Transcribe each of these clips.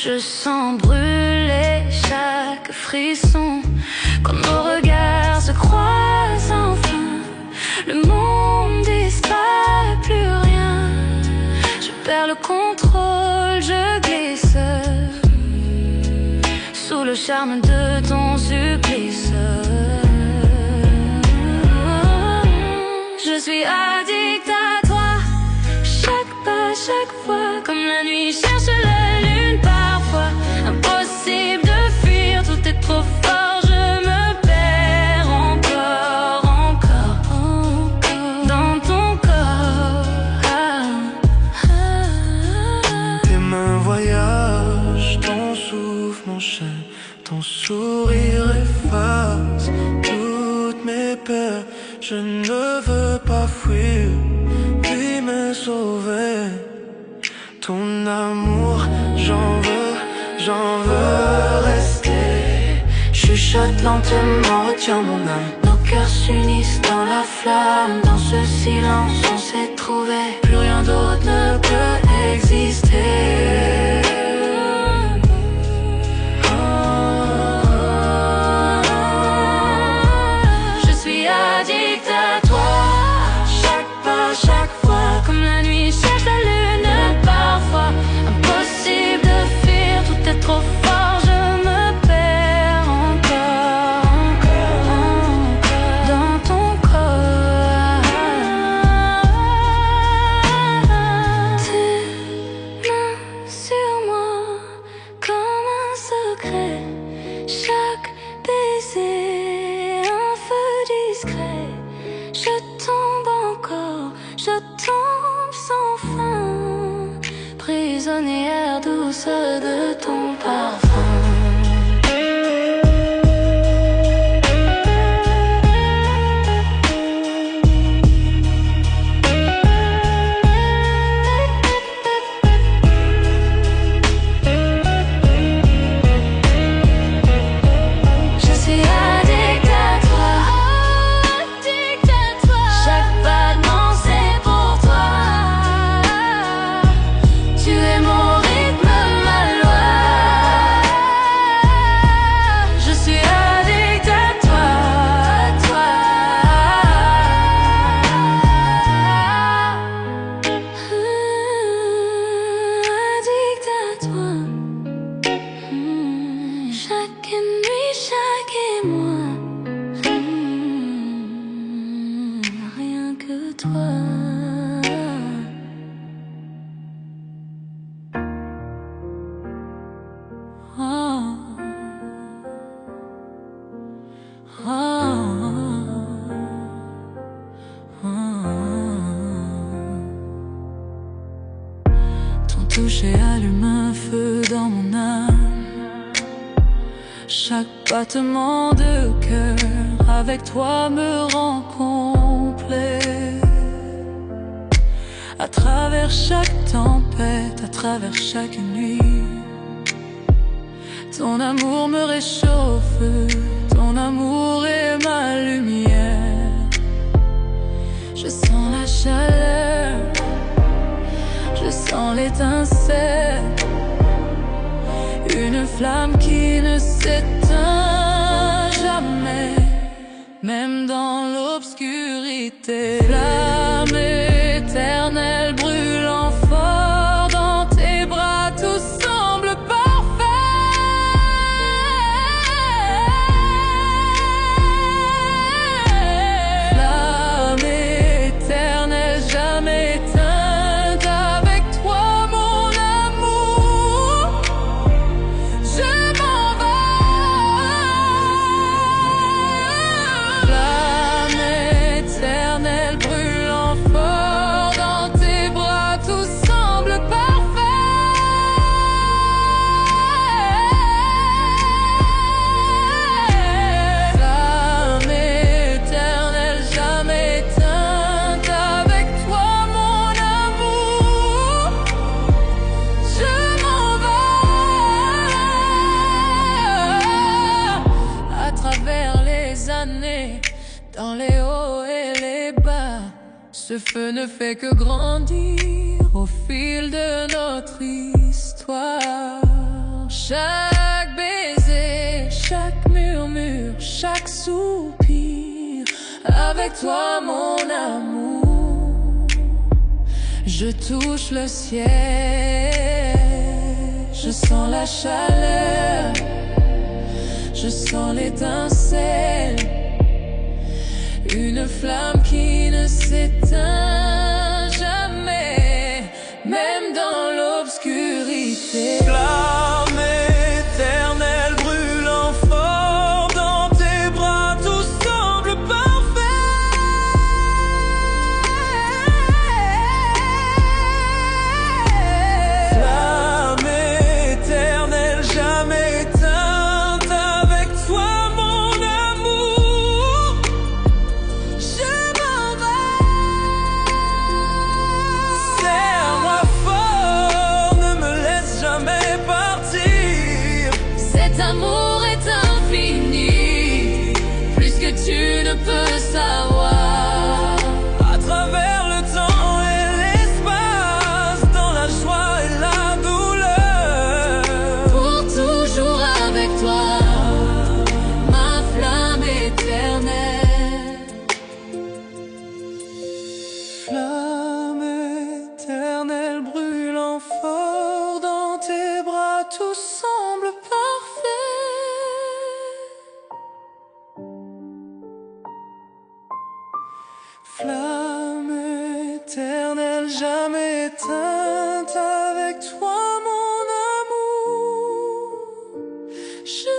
Je sens brûler chaque frisson quand nos regards se croisent enfin. Le monde disparaît, plus rien. Je perds le contrôle, je glisse sous le charme de ton supplice. Je suis addict à toi, chaque pas, chaque fois, comme la nuit cherche la lune parfois. Impossible de fuir, tout est trop fort, je me perds encore, encore dans ton corps. Tes mains voyagent, ton souffle m'enchaîne, ton sourire efface toutes mes peurs. Je ne veux pas fuir, puis me sauver. Ton amour, j'en veux rester. Chuchote lentement, retiens mon âme. Nos cœurs s'unissent dans la flamme. Dans ce silence, on s'est trouvé. Plus rien d'autre ne peut exister. Je suis addict à toi, chaque pas, chaque fois, comme la nuit cherche la lune parfois. Impossible de fuir, tout est trop fort, je me perds encore dans ton corps. Tes mains sur moi comme un secret, chaque baiser un feu discret. Je tombe encore, je tombe sans fin, prisonnière douce de ton parfum. Je suis addict à toi, chaque battement c'est pour toi. Tu es mon rythme, ma loi. Je suis addict à toi, addict à toi. Chaque nuit, chaque émoi, rien que toi. Oh. Oh. Oh. Ton toucher allume un feu dans mon âme. Chaque battement de cœur avec toi me rend complet. À travers chaque tempête, à travers chaque nuit, ton amour me réchauffe, ton amour est ma lumière. Je sens la chaleur, je sens l'étincelle, une flamme qui ne s'éteint jamais, même dans l'obscurité. Flamme éternelle brûlant fort dans tes bras, tout semble parfait. Flamme éternelle jamais éteinte, avec toi mon amour, je m'en vais. Flamme éternelle brûlant fort dans tes bras, tout semble parfait. Flamme éternelle jamais éteinte, avec toi mon amour, je m'en vais. À travers les années, dans les hauts et les bas, ce feu ne fait que grandir au fil de notre histoire. chaque baiser, chaque murmure, chaque soupir. Avec toi mon amour, je touche le ciel, je sens la chaleur, je sens l'étincelle, une flamme qui ne s'éteint jamais, même dans l'obscurité. Flamme éternelle brûlant fort dans tes bras, tout semble parfait. Flamme éternelle jamais éteinte, avec toi mon amour, je m'en vais. Serre-moi fort, ne me laisse jamais partir. Cet amour est infini, plus que tu ne peux savoir. À travers le temps et l'espace, dans la joie et la douleur, Pour toujours avec toi, ma flamme éternelle. flamme éternelle brûlant fort dans tes bras, tout semble parfait. Flamme éternelle jamais éteinte, avec toi mon amour, je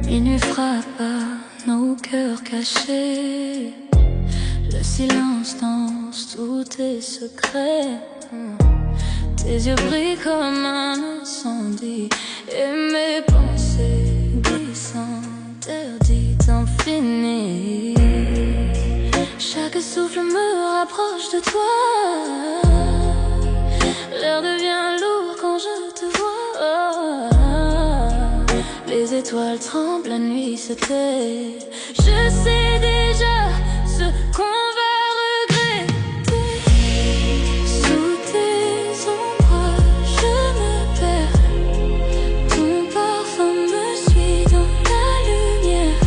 Minuit frappe à nos cœurs cachés, le silence danse tous tes secrets. Tes yeux brillent comme un incendie, et mes pensées glissent interdites infinies. Chaque souffle me rapproche de toi, l'air devient lourd quand je te vois. Les étoiles tremblent, la nuit se tait. Je sais déjà ce qu'on va regretter. Sous tes ombres, je me perds. Ton parfum me suit dans la lumière.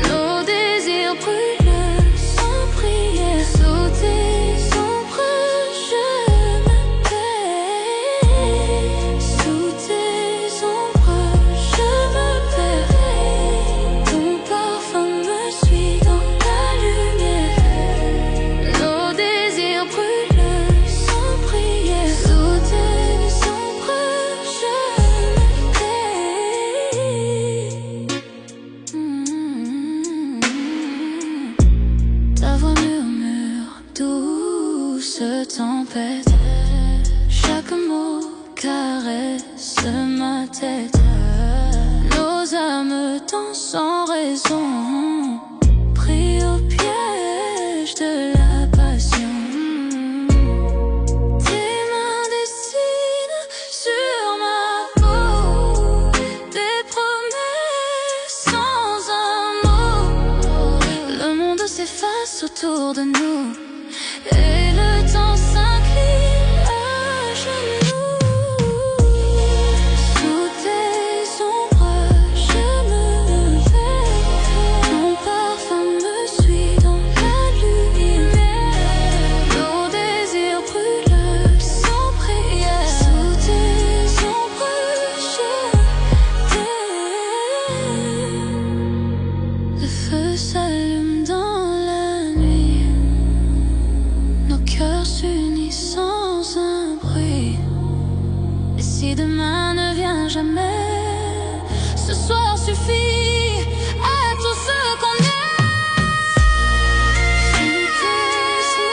Nos désirs brûlent sans prière. Sous tes ombres, je me perds. Sous tes ombres, je me perds. Ton parfum me suit dans la lumière. Nos désirs brûlent sans prière. Sous tes ombres, je me perds. Ta voix murmure, douce tempête. Chaque mot caresse ma tête. Nos âmes dansent sans raison, pris au piège de la passion. Tes mains dessinent sur ma peau des promesses sans un mot. Le monde s'efface autour de nous et le temps s'incline à genoux. Sous tes ombres, je me perds. Ton parfum me suit dans la lumière. Nos désirs brûlent sans prière. Sous tes ombres, je t'aime. Le feu s'allume dans la nuit. Nos cœurs s'unissent sans un bruit. Et si demain ne vient jamais, ce soir suffit à tout ce qu'on est. Sous tes je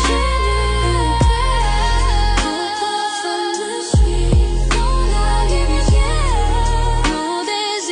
me perds. Ton parfum me suit dans la lumière. Nos désirs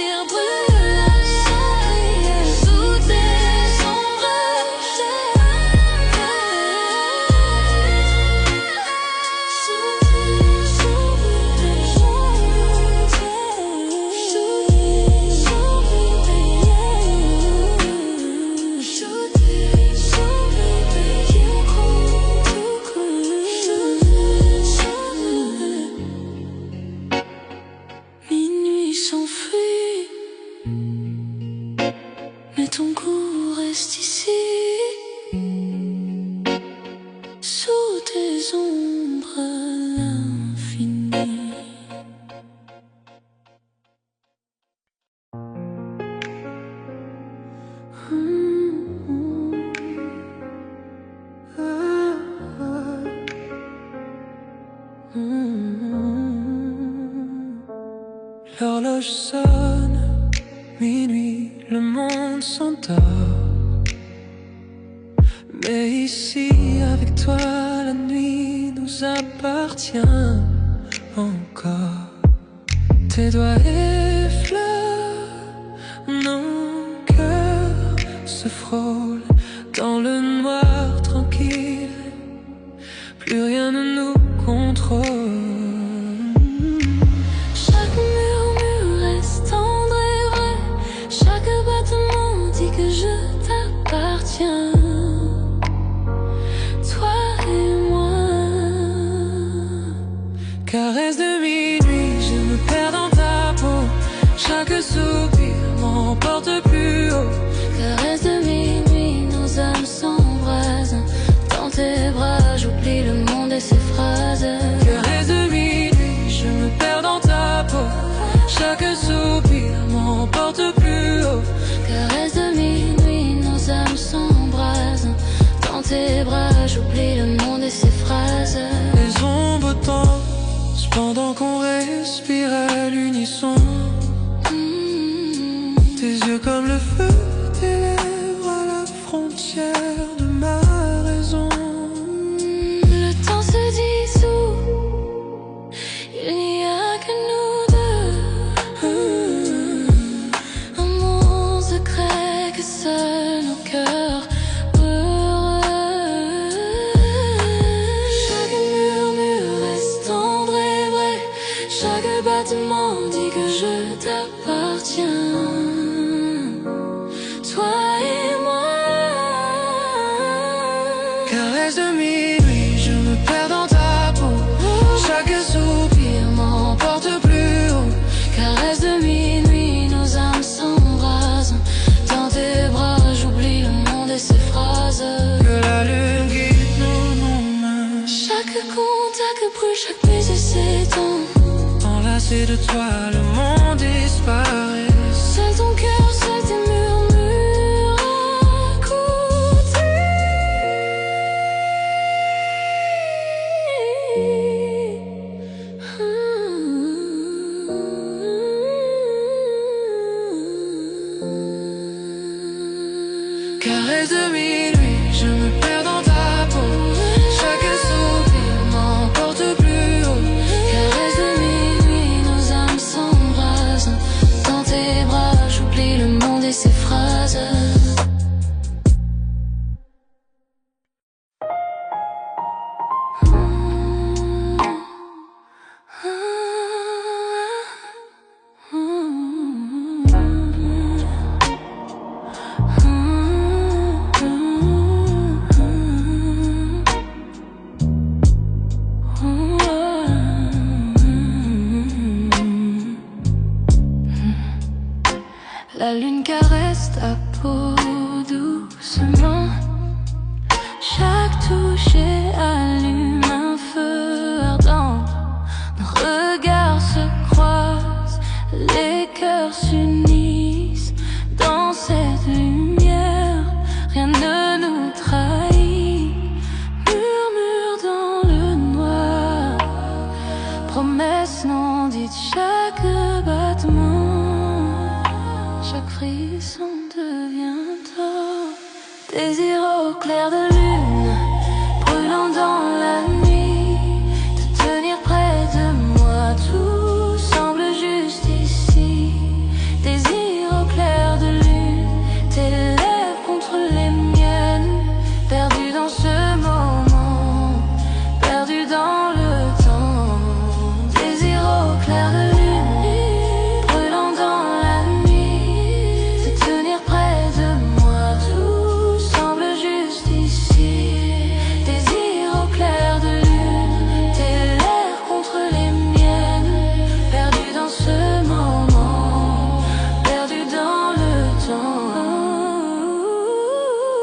L'horloge sonne, minuit, le monde s'endort. Mais ici, avec toi, la nuit nous appartient encore. Tes doigts effleurent, nos cœurs se frôlent dans le noir tranquille. Plus rien ne nous contrôle. Chaque murmure reste tendre et vrai. Chaque battement dit que je t'appartiens. Toi et moi. Caresse de minuit, je me perds dans ta peau. Chaque soupir m'emporte plus haut. Caresse de minuit, nos âmes s'embrasent. Dans tes bras, j'oublie le monde et ses phrases. Caresse de minuit, je me perds dans ta peau. Chaque soupir m'emporte plus haut. Caresse de minuit, nos âmes s'embrasent. Dans tes bras, j'oublie le monde et ses phrases. Les ombres dansent pendant qu'on respire à l'unisson. Tes yeux comme le feu, tes lèvres à la frontière de ma raison. Le temps se dissout, il n'y a que nous deux. Un monde secret que seuls nos cœurs heureux. Chaque murmure reste tendre et vrai. Chaque battement dit que je t'appartiens. Toi et moi. Caresse de minuit, je me perds dans ta peau. Chaque soupir m'emporte plus haut. Caresse de minuit, nos âmes s'embrasent. Dans tes bras, j'oublie le monde et ses phrases. Que la lune guide nos mains. Chaque contact brûle, chaque baiser s'éteint. Enlacé de toi, le monde disparaît. Seul ton cœur, seul tes murmures à Caresse de minuit, je me perds dans ta peau. Chaque soupir m'emporte plus haut. Caresse de minuit, nos âmes s'embrasent. Dans tes bras, j'oublie le monde et ses phrases. La lune caresse ta peau doucement. Chaque toucher allume un feu ardent. Nos regards se croisent, les cœurs s'unissent. Dans cette lumière, rien ne nous trahit. Murmure dans le noir, promesse non dite, chaque battement. Chaque frisson devient tort. Désir au clair de lune, brûlant dans la nuit. Te tenir près de moi, tout semble juste ici. Désir au clair de lune, tes lèvres contre les miennes. Perdu dans ce moment, perdu dans le temps. Désir au clair de lune, brûlant dans la nuit. Te tenir près de moi, tout semble juste ici. Désir au clair de lune, tes lèvres contre les miennes. Perdu dans ce moment, perdu dans le temps.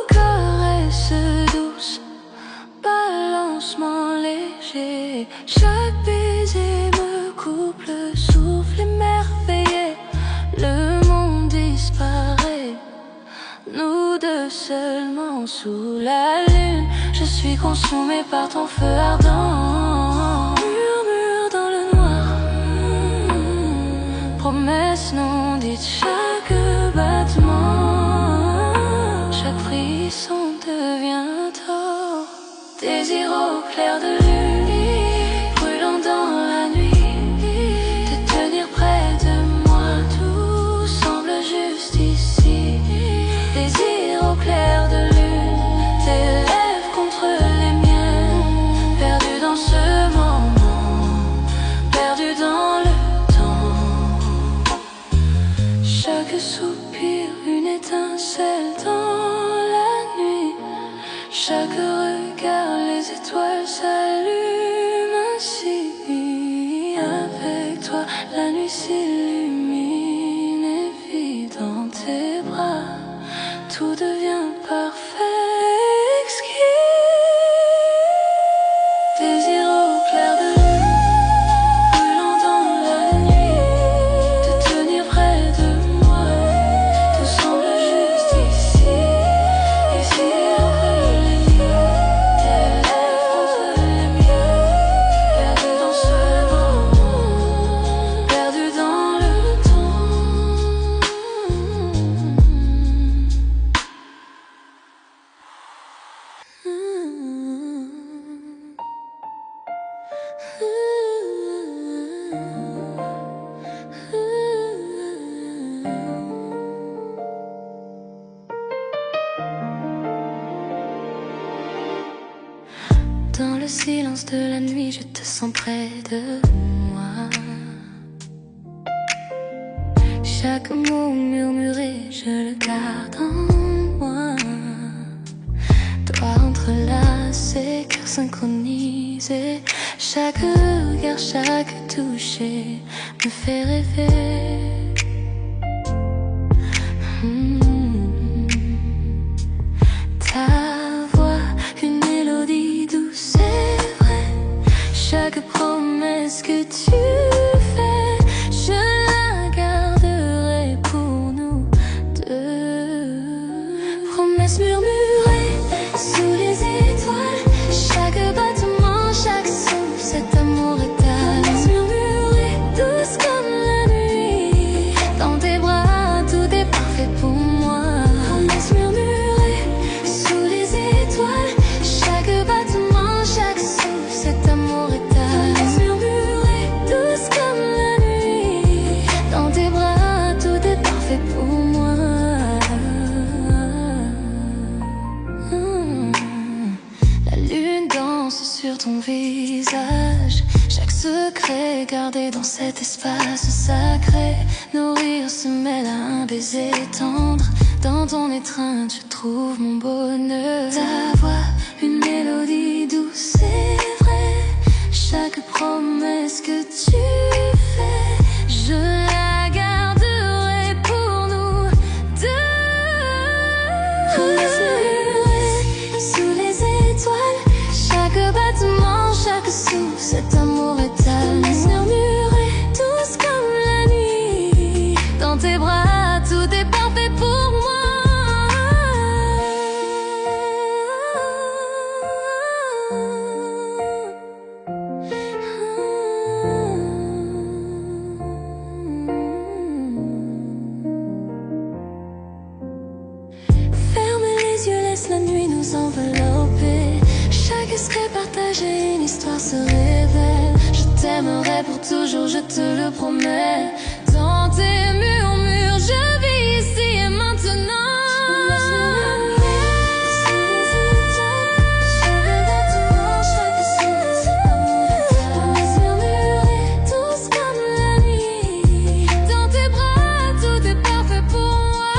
Caresse douce, balancement léger. Chaque baiser me coupe le souffle émerveillé. Le monde disparaît, nous deux seulement sous la lune. Je suis consumé par ton feu ardent. Murmure dans le noir, promesse non dite, chaque battement, chaque frisson devient tort. Désir au clair de lune, brûlant dans la nuit, te tenir près de moi, tout semble juste ici. Désir au clair de lune, tes lèvres contre les miennes, perdu dans ce moment, perdu dans le temps. Chaque soupir, une étincelle dans la nuit, chaque regard, les étoiles s'allument ainsi. Avec toi, la nuit s'illumine et vit dans tes bras, tout devient parfait, exquis. Désir au clair de lune, brûlant dans la nuit, te tenir près de moi, tout semble juste ici. Ici entre les lieux, tes lèvres contre les miennes, perdu dans ce moment, perdu dans le temps. Dans le silence de la nuit, je te sens près de moi. Chaque mot murmuré, je le garde en moi. Doigts entrelacés, cœur synchronisé, chaque regard, chaque toucher me fait rêver. Ta voix, une mélodie douce, c'est vrai. Chaque promesse que tu fais, je la garderai pour nous deux. Promesse murmurée sous les étoiles, chaque battement, chaque souffle, cet amour étale. Promesse murmurée, douce comme la nuit, dans tes bras, tout est parfait pour moi. Promesse murmurée sous les étoiles, chaque battement, chaque souffle, cet amour étale. Promesse murmurée, douce comme la nuit, dans tes bras, tout est parfait pour moi. La lune danse sur ton visage, chaque secret gardé dans cet espace sacré. Nos rires se mêlent à un baiser tendre, dans ton étreinte je trouve mon bonheur. Ta voix, une mélodie douce, c'est vrai. Chaque promesse que tu fais, je la garderai pour nous deux. Promesse murmurée sous les étoiles, chaque battement, chaque souffle, cet amour étale. Promesse murmurée, douce comme la nuit, dans tes bras, tout est parfait pour moi. Ferme les yeux, laisse la nuit nous envelopper. Chaque secret partagé, une histoire se révèle. Je t'aimerai pour toujours, je te le promets. Dans tes murmures, je vis ici et maintenant. Promesse murmurée, douce comme la nuit, dans tes bras, tout est parfait pour moi.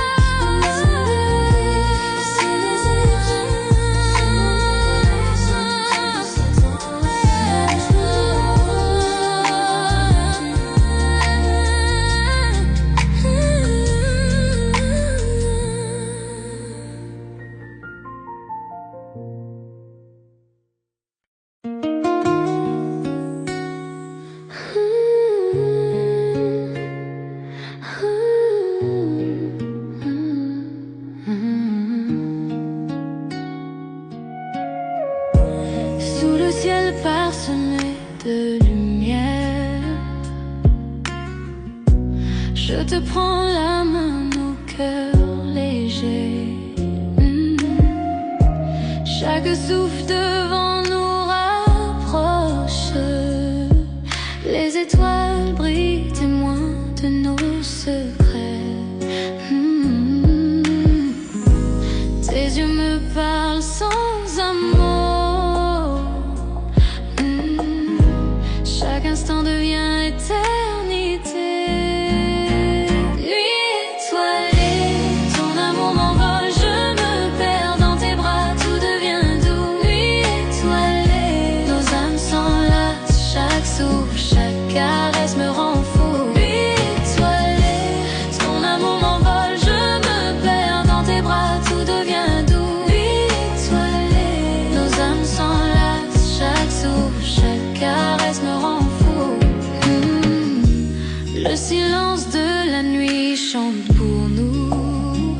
Je te prends la main, nos cœurs légers. Chaque souffle devant nous rapproche. Les étoiles brillent, témoins de nos secrets. Tes yeux me parlent sans un mot. Chaque instant devient éternité. Nuit étoilée, ton amour m'envole, je me perds dans tes bras, tout devient doux. Nuit étoilée, nos âmes s'enlacent, chaque souffle, chaque caresse me rend fou. Nuit étoilée, ton amour m'envole, je me perds dans tes bras, tout devient doux. Nuit étoilée, nos âmes s'enlacent, chaque souffle, chaque caresse me rend fou. Le silence de la nuit chante pour nous.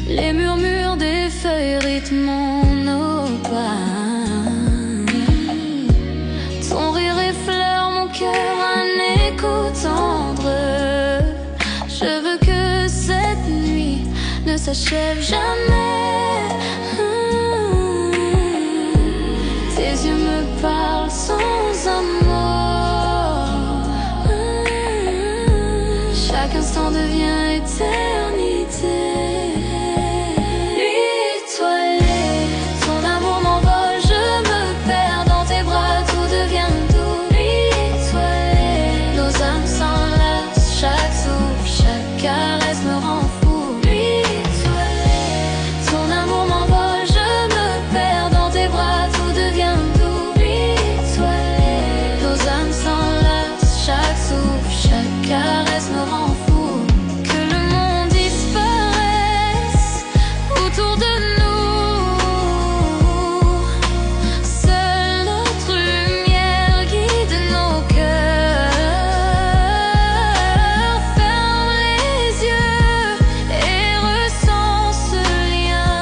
Les murmures des feuilles rythment nos pas. Ton rire effleure mon cœur, un écho tendre. Je veux que cette nuit ne s'achève jamais. Tes yeux me parlent sans un mot. Chaque instant devient éternité. Nuit étoilée, ton amour m'envole, je me perds dans tes bras, tout devient doux. Nuit étoilée, nos âmes s'enlacent, chaque souffle, chaque caresse me rend fou. Nuit étoilée, ton amour m'envole, je me perds dans tes bras, tout devient doux. Nuit étoilée, nos âmes s'enlacent, chaque souffle, chaque caresse me rend fou. Que le monde disparaisse autour de nous. Seule notre lumière guide nos cœurs. Ferme les yeux et ressens ce lien.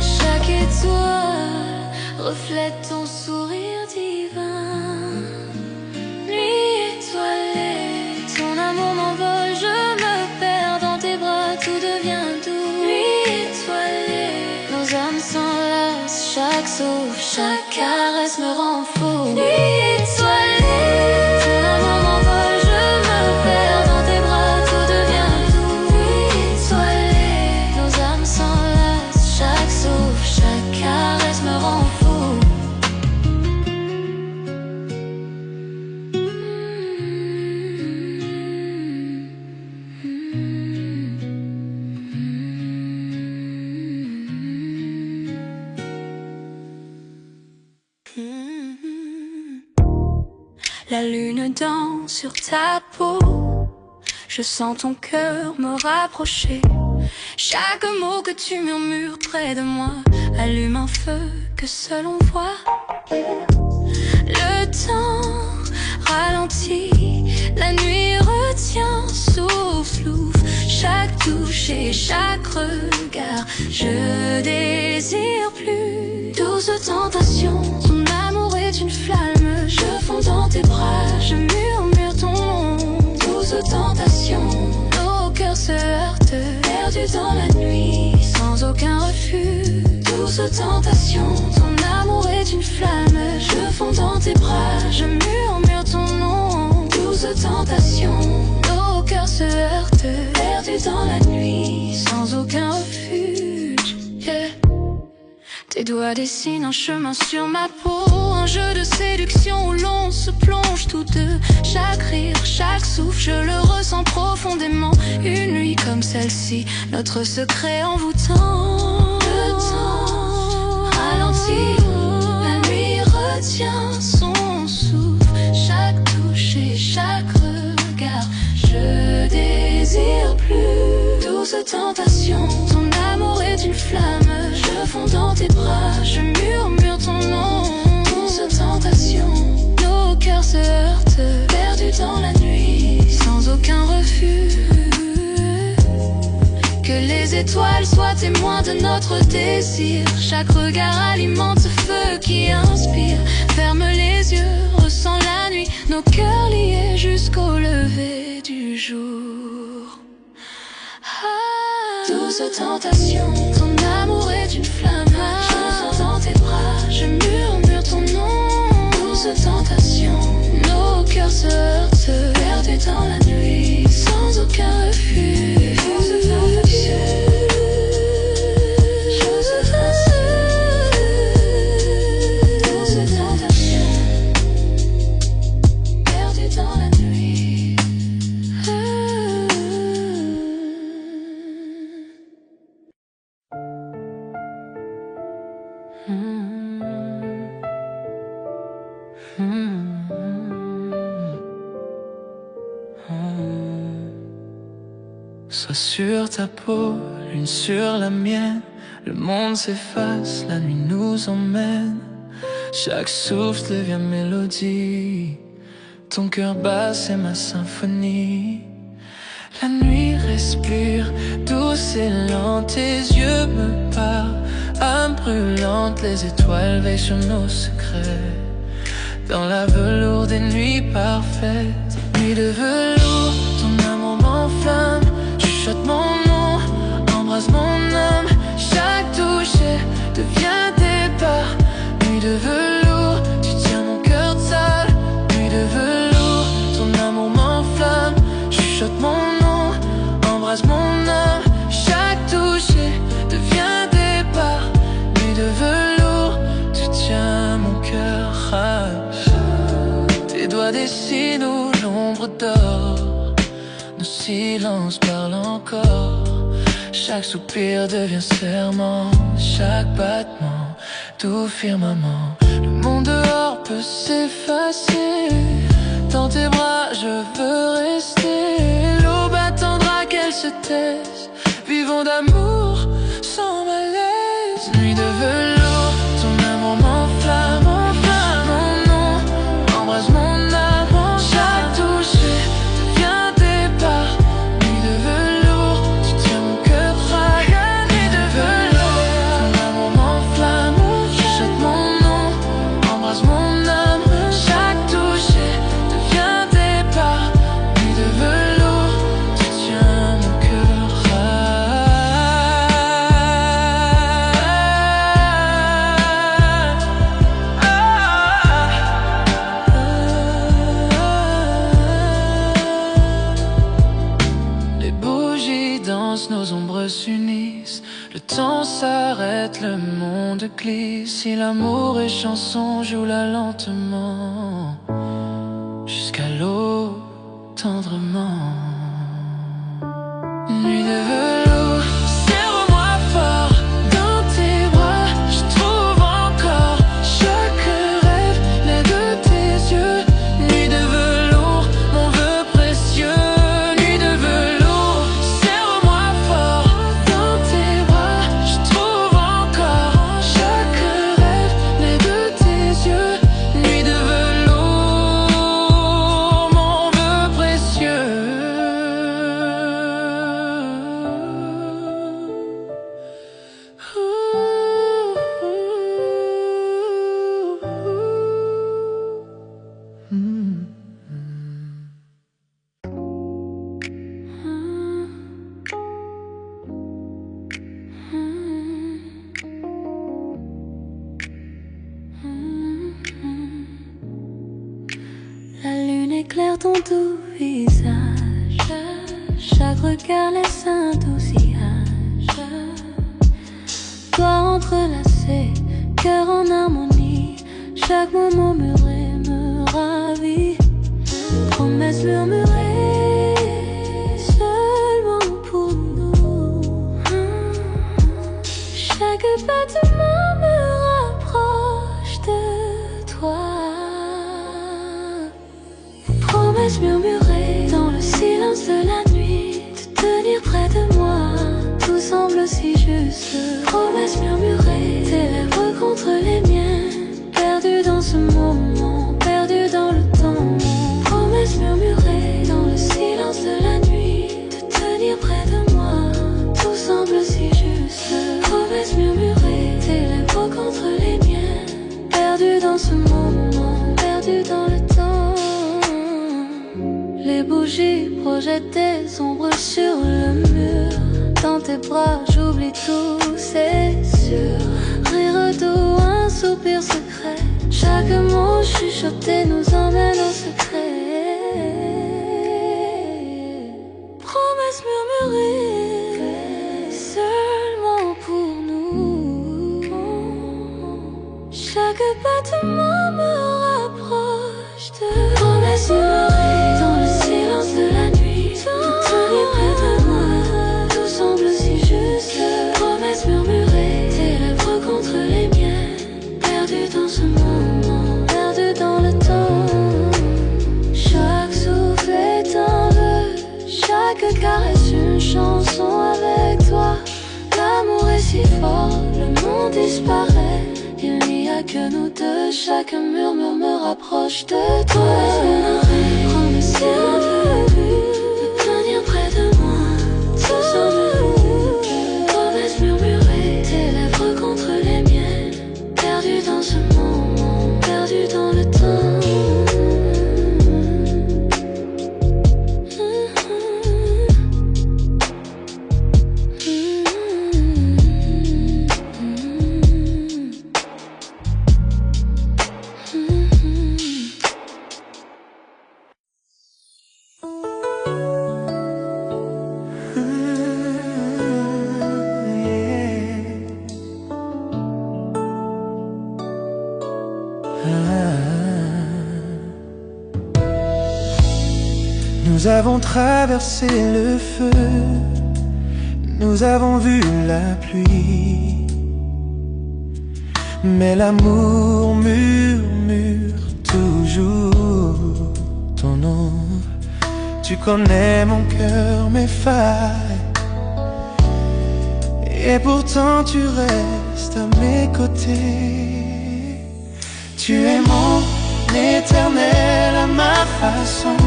Chaque étoile reflète ton sourire divin. Nuit étoilée, ton amour m'envole, je me perds dans tes bras, tout devient doux. Nuit étoilée, nos âmes s'enlacent, chaque souffle, chaque caresse me rend fou. Nuit étoilée, ton amour m'envole, je me perds dans tes bras, tout devient doux. Nuit étoilée, nos âmes s'enlacent, chaque souffle, chaque caresse me rend fou. La lune danse sur ta peau. Je sens ton cœur me rapprocher. Chaque mot que tu murmures près de moi allume un feu que seul on voit. Le temps ralentit, la nuit retient, souffle, chaque touche et chaque regard. Je désire plus douce tentation. Ton amour est une flamme, je fonds dans tes bras, je murmure ton nom. Douce tentation, nos cœurs se heurtent, perdus dans la nuit, sans aucun refus. Douce tentation, ton amour est une flamme, je fonds dans tes bras, je murmure ton nom. Douce tentation, nos cœurs se heurtent, perdus dans la nuit, sans aucun refuge. Yeah. Tes doigts dessinent un chemin sur ma peau, un jeu de séduction où l'on se plonge tous deux. Chaque rire, chaque souffle, je le ressens profondément. Une nuit comme celle-ci, notre secret envoûtant. Le temps ralentit, la nuit retient son souffle. Chaque touche et chaque regard, je désire plus. Douce tentation, ton amour est une flamme, je fonds dans tes bras, je murmure ton nom. Douce tentation, nos cœurs se heurtent, perdus dans la nuit, sans aucun refus. Que les étoiles soient témoins de notre désir. Chaque regard alimente ce feu qui inspire. Ferme les yeux, ressens la nuit, nos cœurs liés jusqu'au lever. douce tentation. Ton amour est une flamme, je me sens dans tes bras, je murmure ton nom. Douce tentation, nos cœurs se heurtent, perdus dans la nuit, sans aucun refuge. Douce tentation. Sois sur ta peau, l'une sur la mienne. Le monde s'efface, la nuit nous emmène. Chaque souffle devient mélodie. Ton cœur bat, c'est ma symphonie. La nuit respire, douce et lente. Tes yeux me parlent, âme brûlante. Les étoiles veillent sur nos secrets. Dans la velours des nuits parfaites. Nuit de velours, ton amour m'enflamme. Chuchote mon nom, embrasse mon âme. Chaque toucher devient départ. Nuit de velours, tu tiens mon cœur de salle. Nuit de velours, ton amour m'enflamme. Chuchote mon nom, embrasse mon âme. Chaque toucher devient départ. Nuit de velours, tu tiens mon cœur. Tes doigts dessinent où l'ombre dort. Nos silences parlent encore. Chaque soupir devient serment. Chaque battement, tout firmament. Le monde dehors peut s'effacer. Dans tes bras je veux rester. L'aube attendra qu'elle se taise. Vivons d'amour sans malaise. Nuit de velours, ton amour m'enflamme. Mon nom, embrasse mon âme. Chaque toucher devient départ. Nuit de velours, tu tiens mon cœur fragile. Nuit de velours, ton amour m'enflamme. Chuchote mon nom, embrasse mon âme. Chaque toucher devient départ. Nuit de velours, tu tiens mon cœur Les bougies dansent, nos ombres s'unissent. Le temps s'arrête, le monde glisse. Si l'amour est chanson, joue-la lentement. Jusqu'à l'aube, tendrement. Nuit de velours, serre-moi fort. Dans tes bras, je trouve encore. Chaque rêve naît de tes yeux. Nuit de velours, mon vœu précieux. Nuit de velours, serre-moi fort. Dans tes bras, je trouve encore. Chaque rêve naît de tes yeux. Nuit de velours, mon vœu précieux. La lune éclaire ton doux visage. Chaque regard laisse un doux sillage. Doigts entrelacés, cœur en harmonie. Chaque moment murmuré me ravit. Promesses murmurées seulement pour nous. Chaque battement me rapproche de toi. Promesses murmurées dans le silence de la nuit. De tenir près de moi, tout semble si juste. Promesses murmurées, tes lèvres contre les miennes. Perdu dans ce moment, perdu dans le temps. Promesses murmurées dans le silence de la nuit. De tenir près de moi, tout semble si juste. Promesses murmurées, tes lèvres contre les miennes. Perdu dans ce moment, perdu dans le temps. Les bougies projettent des ombres sur le mur. dans tes bras, j'oublie tout, c'est sûr. Rire doux, un soupir secret. Chaque mot chuchoté nous emmène au secret. Promesse murmurée, seulement pour nous. Chaque battement me rapproche de promesse murmurée. Dans le silence de la nuit, te tenir près de moi, tout semble si juste. Promesse murmurée, tes lèvres contre les miennes, perdu dans ce moment, perdu dans le temps. Chaque souffle est un vœu, chaque caresse une chanson avec toi. L'amour est si fort, le monde disparaît. Il n'y a que nous deux, chaque murmure me rapproche de toi. Promesse murmurée, de tenir près de moi, tout semble promesse murmurée, tes lèvres contre les miennes, perdu dans ce moment, perdu dans le temps. Nous avons traversé le feu, nous avons vu la pluie, mais l'amour murmure toujours ton nom. Tu connais mon cœur, mes failles, et pourtant tu restes à mes côtés. Tu es mon éternel à ma façon,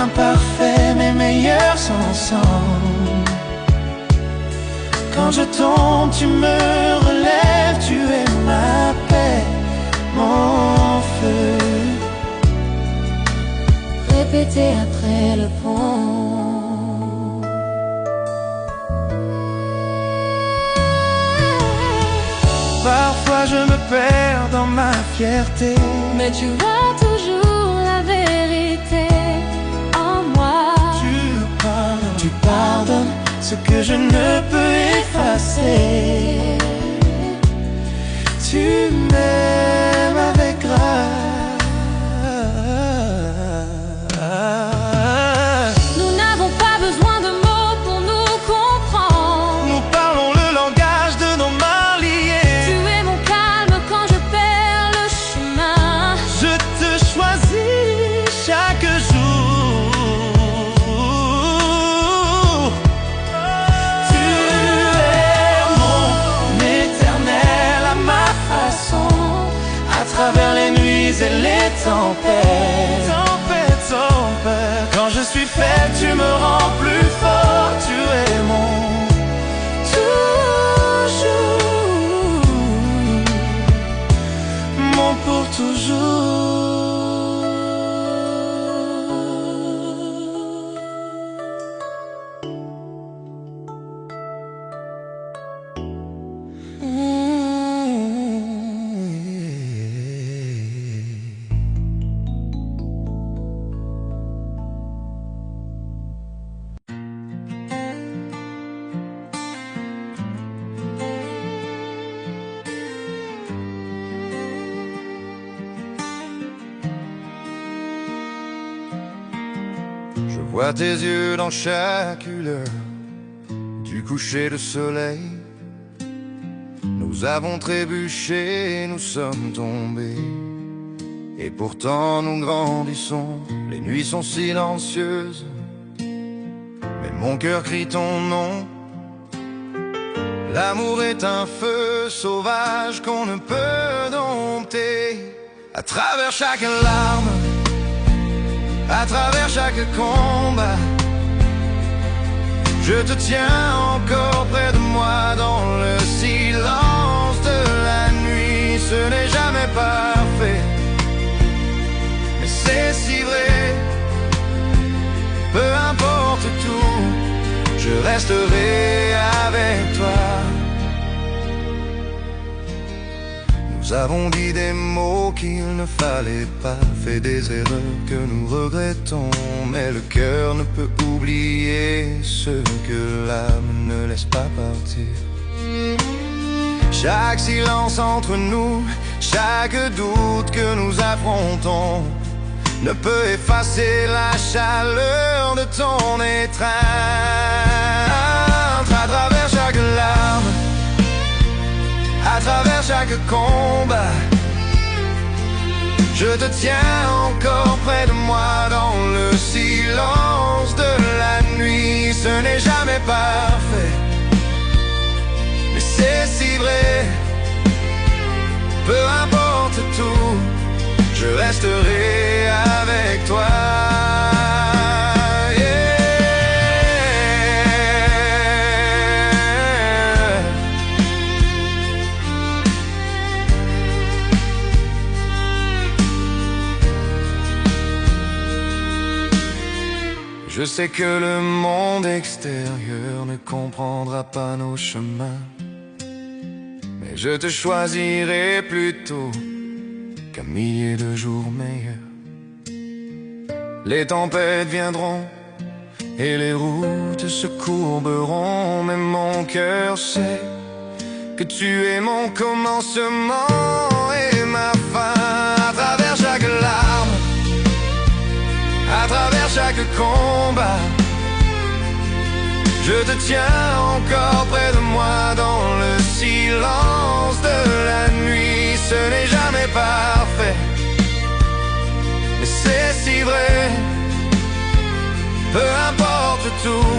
imparfait mais meilleurs ensemble. Quand je tombe, tu me relèves, tu es ma paix, mon feu. Répétez après le pont. Parfois je me perds dans ma fierté, mais tu vois toujours la vérité en moi. Tu pardonnes ce que je ne peux effacer. Tu m'aimes avec grâce. Nous n'avons pas besoin de mots pour nous comprendre. Nous parlons le langage de nos mains liées. Tu es mon calme quand je perds le chemin. Je te choisis chaque jour. Tu es mon éternel à ma façon, à travers les nuits et les tempêtes. Quand je suis faible, tu me rends plus fort. Tu es mon toujours, mon pour toujours. Je vois tes yeux dans chaque lueur du coucher de soleil. Nous avons trébuché, nous sommes tombés, et pourtant nous grandissons. Les nuits sont silencieuses, mais mon cœur crie ton nom. L'amour est un feu sauvage qu'on ne peut dompter. À travers chaque larme, à travers chaque combat, je te tiens encore près de moi. Dans le silence de la nuit, ce n'est jamais parfait, mais c'est si vrai. Peu importe tout, je resterai avec toi. Nous avons dit des mots qu'il ne fallait pas, fait des erreurs que nous regrettons, mais le cœur ne peut oublier ce que l'âme ne laisse pas partir. Chaque silence entre nous, chaque doute que nous affrontons ne peut effacer la chaleur de ton étreinte. À travers chaque larme, à travers chaque combat, je te tiens encore près de moi dans le silence de la nuit. Ce n'est jamais parfait, mais c'est si vrai. Peu importe tout, je resterai avec toi. Je sais que le monde extérieur ne comprendra pas nos chemins, mais je te choisirai plutôt qu'un millier de jours meilleurs. Les tempêtes viendront et les routes se courberont, mais mon cœur sait que tu es mon commencement et ma fin. À travers chaque larme, à travers chaque combat, je te tiens encore près de moi dans le silence de la nuit. Ce n'est jamais parfait, mais c'est si vrai. Peu importe tout,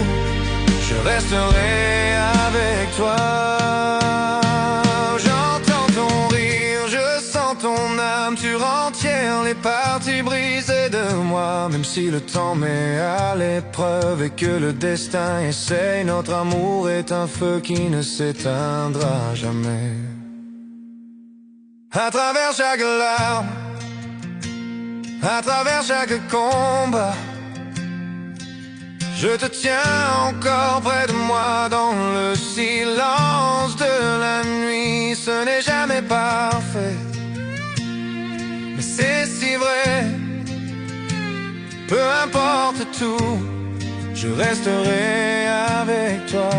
je resterai avec toi. J'entends ton rire, je sens ton âme, tu rentières les parties brisées de moi. Même si le temps met à l'épreuve et que le destin essaye, notre amour est un feu qui ne s'éteindra jamais. À travers chaque larme, à travers chaque combat, je te tiens encore près de moi dans le silence de la nuit. Ce n'est jamais parfait, mais c'est si vrai. Peu importe tout, je resterai avec toi.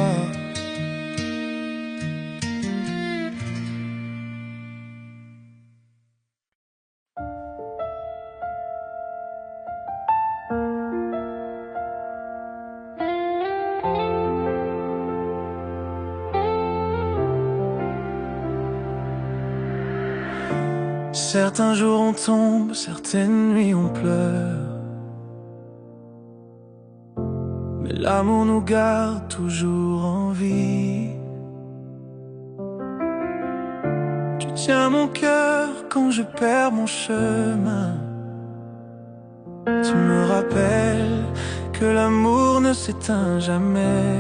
Certains jours on tombe, certaines nuits on pleure, mais l'amour nous garde toujours en vie. Tu tiens mon cœur quand je perds mon chemin. Tu me rappelles que l'amour ne s'éteint jamais.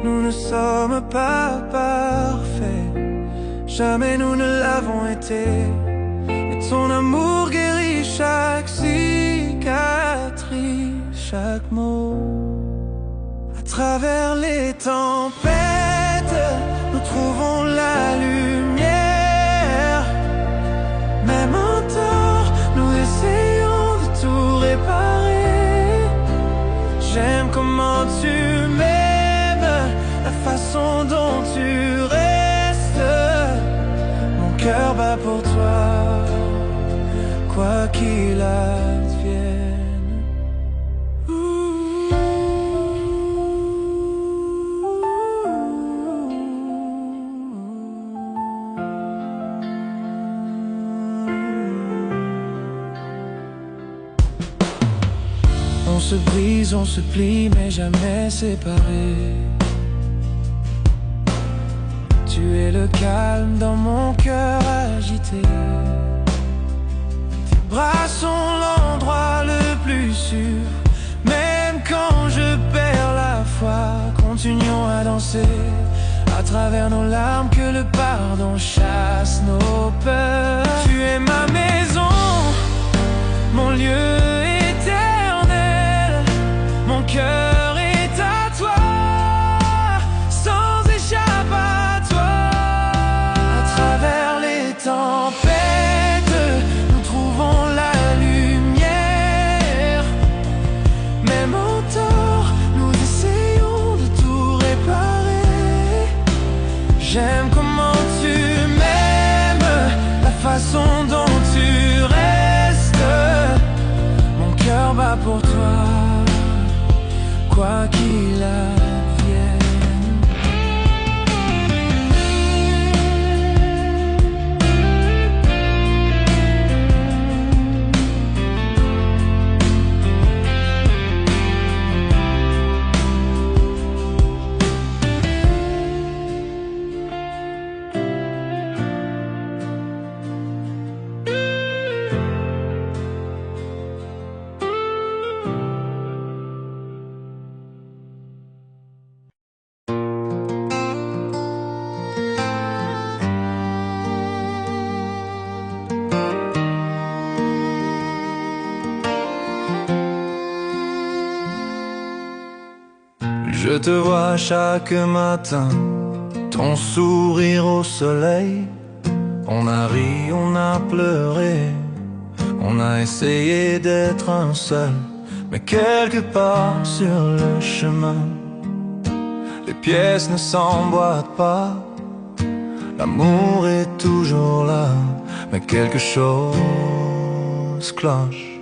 Nous ne sommes pas parfaits, jamais nous ne l'avons été. Mais ton amour guérit chaque cicatrice, chaque mot. À travers les tempêtes, nous trouvons la lumière. Même en tort, nous essayons de tout réparer. J'aime comment tu m'aimes, la façon dont tu restes. Mon cœur bat pour toi, quoi qu'il advienne. On se brise, on se plie, mais jamais séparés. Tu es le calme dans mon cœur agité. Tes bras sont l'endroit le plus sûr. Même quand je perds la foi, continuons à danser. À travers nos larmes, que le pardon chasse nos peurs. Tu es ma maison, mon lieu éternel. Je te vois chaque matin, ton sourire au soleil. On a ri, on a pleuré, on a essayé d'être un seul. Mais quelque part sur le chemin, les pièces ne s'emboîtent pas. L'amour est toujours là, mais quelque chose cloche.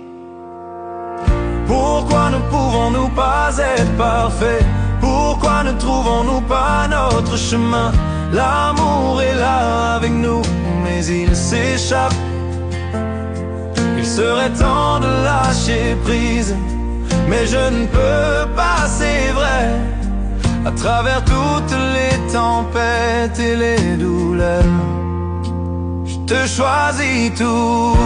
Pourquoi ne pouvons-nous pas être parfaits? Pourquoi ne trouvons-nous pas notre chemin? L'amour est là avec nous, mais il s'échappe. Il serait temps de lâcher prise, mais je ne peux pas, c'est vrai. À travers toutes les tempêtes et les douleurs, je te choisis toujours.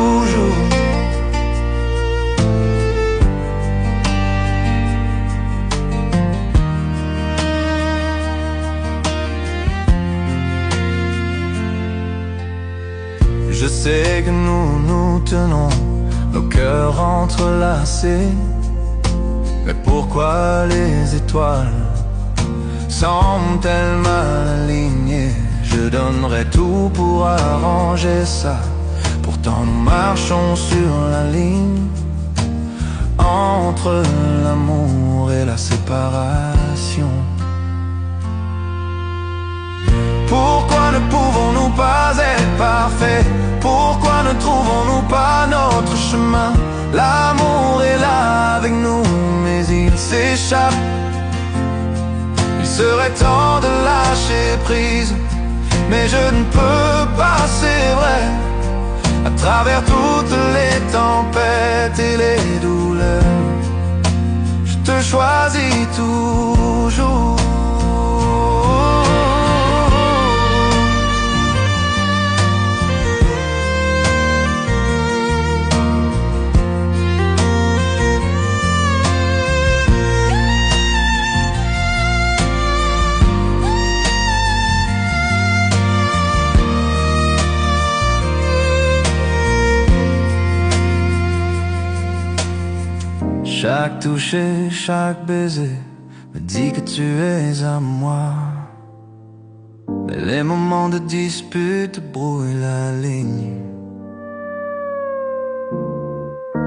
Je sais que nous nous tenons, nos cœurs entrelacés. Mais pourquoi les étoiles semblent-elles mal alignées? Je donnerais tout pour arranger ça. Pourtant nous marchons sur la ligne entre l'amour et la séparation. Pourquoi ne pouvons-nous pas être parfaits? Pourquoi ne trouvons-nous pas notre chemin? L'amour est là avec nous, mais il s'échappe. Il serait temps de lâcher prise, mais je ne peux pas, c'est vrai. À travers toutes les tempêtes et les douleurs, je te choisis toujours. Chaque toucher, chaque baiser me dit que tu es à moi. Mais les moments de dispute brouillent la ligne.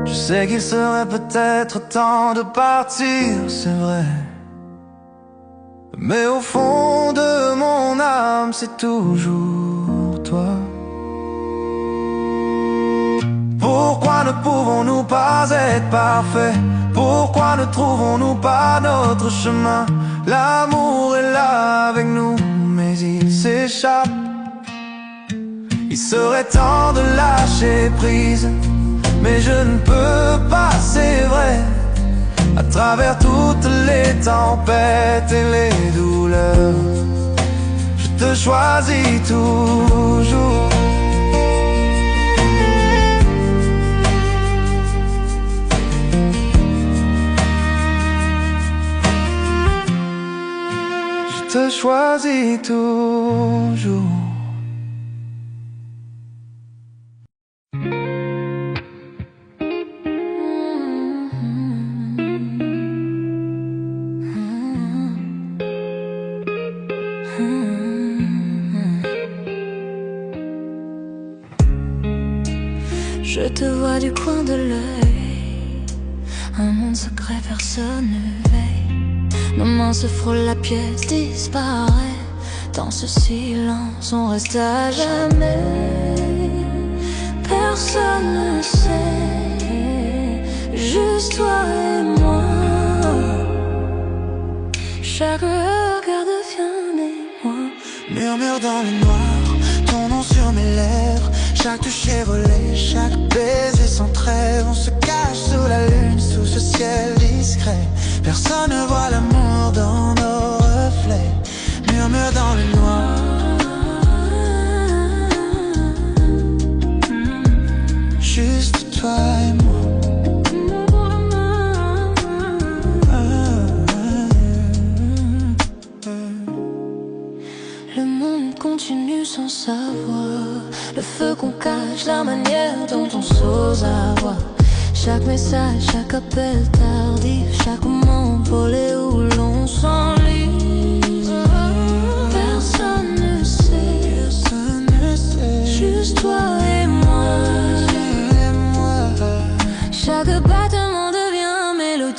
Je sais qu'il serait peut-être temps de partir, c'est vrai. Mais au fond de mon âme, c'est toujours toi. Pourquoi ne pouvons-nous pas être parfaits? Pourquoi ne trouvons-nous pas notre chemin? L'amour est là avec nous, mais il s'échappe. Il serait temps de lâcher prise, mais je ne peux pas, c'est vrai. À travers toutes les tempêtes et les douleurs, je te choisis toujours. Je te choisis toujours. Je te vois du coin de l'œil, un monde secret, personne ne veille. Nos mains se frôlent, la pièce disparaît. Dans ce silence, on reste à jamais. Personne ne sait, juste toi et moi. Chaque regard devient mémoire. Murmure dans le noir, ton nom sur mes lèvres. Chaque toucher volé, chaque baiser sans trêve. On se cache sous la lune, sous ce ciel discret. Personne ne voit l'amour dans nos reflets. Murmure dans le noir. Juste toi et moi. Le monde continue sans savoir. Le feu qu'on cache, la manière dont on s'ose avoir. Chaque message, chaque appel tardif, chaque moment volé où l'on s'ennuie.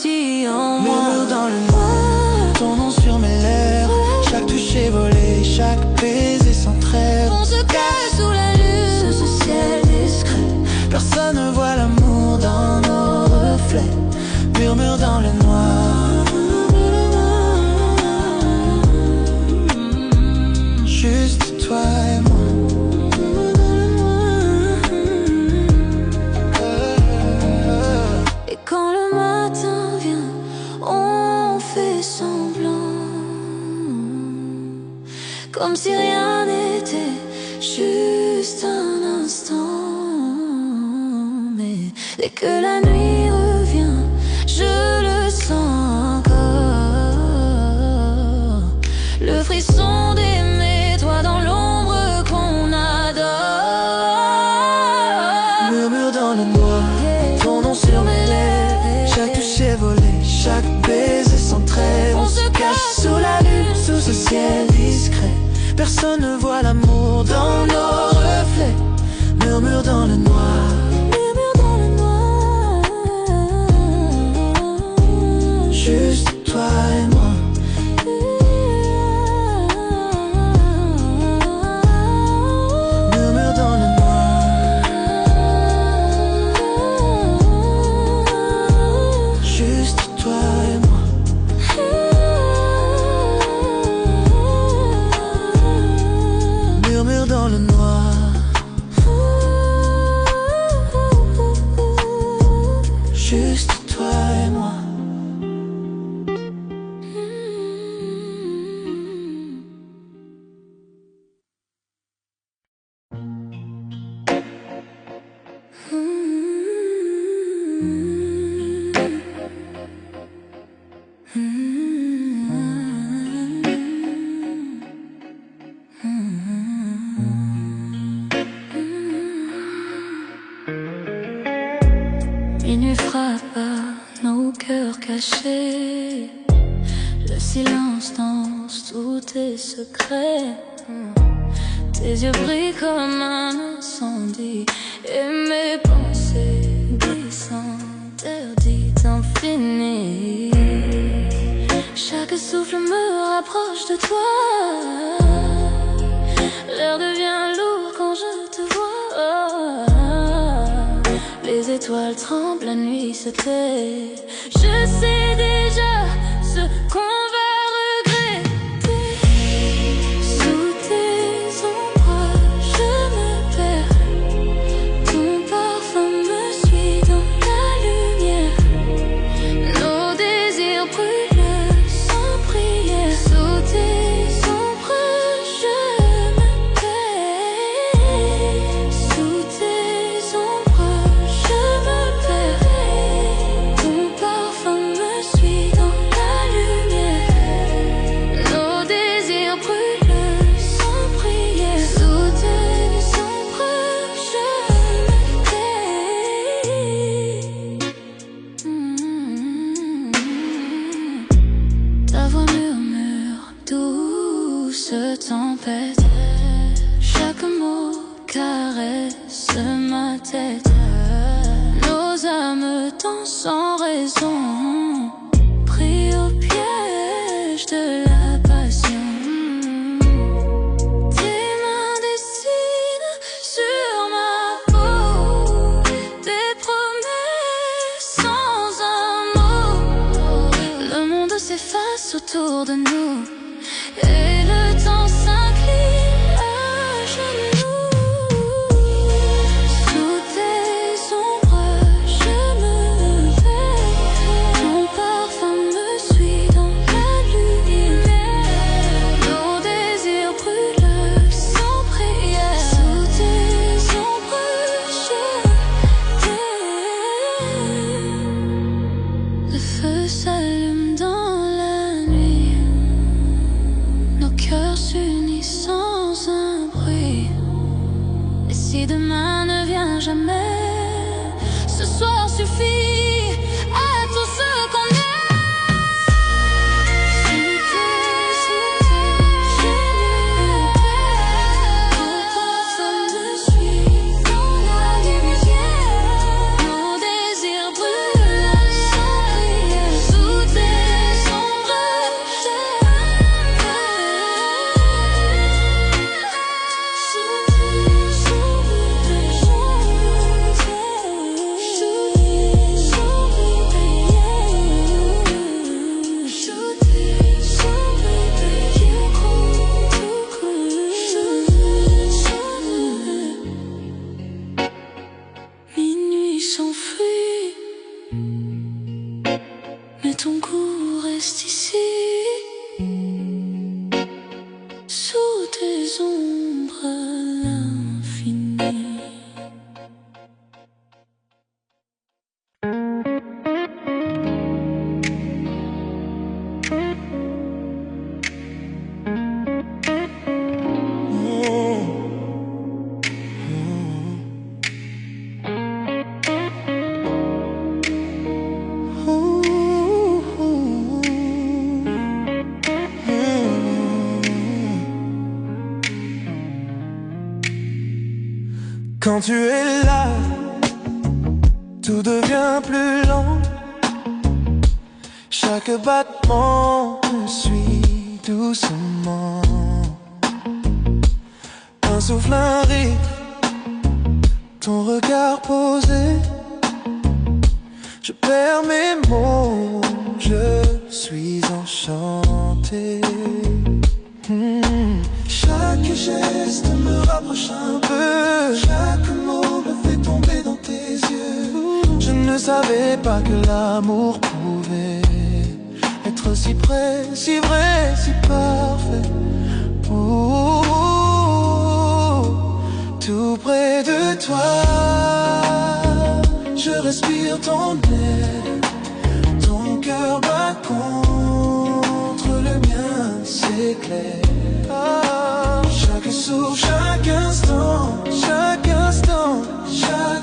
mélodie en moi. Murmure dans le noir, ton nom sur mes lèvres. Chaque toucher volé, chaque baiser sans trêve. On se cache sous la lune, sous ce ciel discret. Personne ne voit l'amour dans nos reflets. Murmure dans le noir, juste toi et moi. Et quand le matin vient, on fait semblant, comme si rien n'était, juste un instant. Mais dès que la nuit revient, je le sens encore. Le frisson d'aimer, toi dans l'ombre qu'on adore. Murmure dans le noir, ton nom sur mes lèvres. Chaque toucher volé, chaque baiser sans trêve. On se cache sous la lune, sous ce ciel discret. Personne ne voit l'amour dans nos reflets. Murmure dans le noir, murmure dans le noir, juste toi et moi. Murmure dans le noir, juste toi et moi. Murmure dans le noir, juste toi et moi. Minuit frappe à nos cœurs cachés. Le silence danse tous tes secrets. Tes yeux brillent comme un incendie. Et mes pensées glissent interdites infinies. Chaque souffle me rapproche de toi. L'air devient lourd quand je te vois. Les étoiles tremblent, la nuit se tait. Je sais déjà ce qu'on va regretter. Sous tes ombres, je me perds. Ton parfum me suit dans la lumière. Nos désirs brûlent sans prière. Sous tes ombres, je me perds. Sous tes ombres, je me perds. Ton parfum me suit dans la lumière. Nos désirs brûlent sans prière. Sous tes ombres, je me tais. Ta voix murmure, douce tempête. Chaque mot caresse ma tête. Nos âmes dansent sans raison, pris au piège de la passion. Tes mains dessinent sur ma peau des promesses sans un mot. Le monde s'efface autour de nous et le temps s'incline à genoux. Sous tes ombres, je me perds. Ton parfum me suit dans la lumière. Nos désirs brûlent sans prière. Sous tes ombres, je t'aime. Le feu s'allume dans la nuit. Quand tu es là, tout devient plus lent. Chaque battement me suit doucement. Un souffle, un rire, ton regard posé. Je perds mes mots, je suis enchanté. Chaque geste me rapproche un peu. Chaque mot me fait tomber dans tes yeux. Je ne savais pas que l'amour pouvait être si près, si vrai, si parfait. Tout près de toi, je respire ton air. Ton cœur bat contre le mien, c'est clair. Chaque souffle, chaque instant, chaque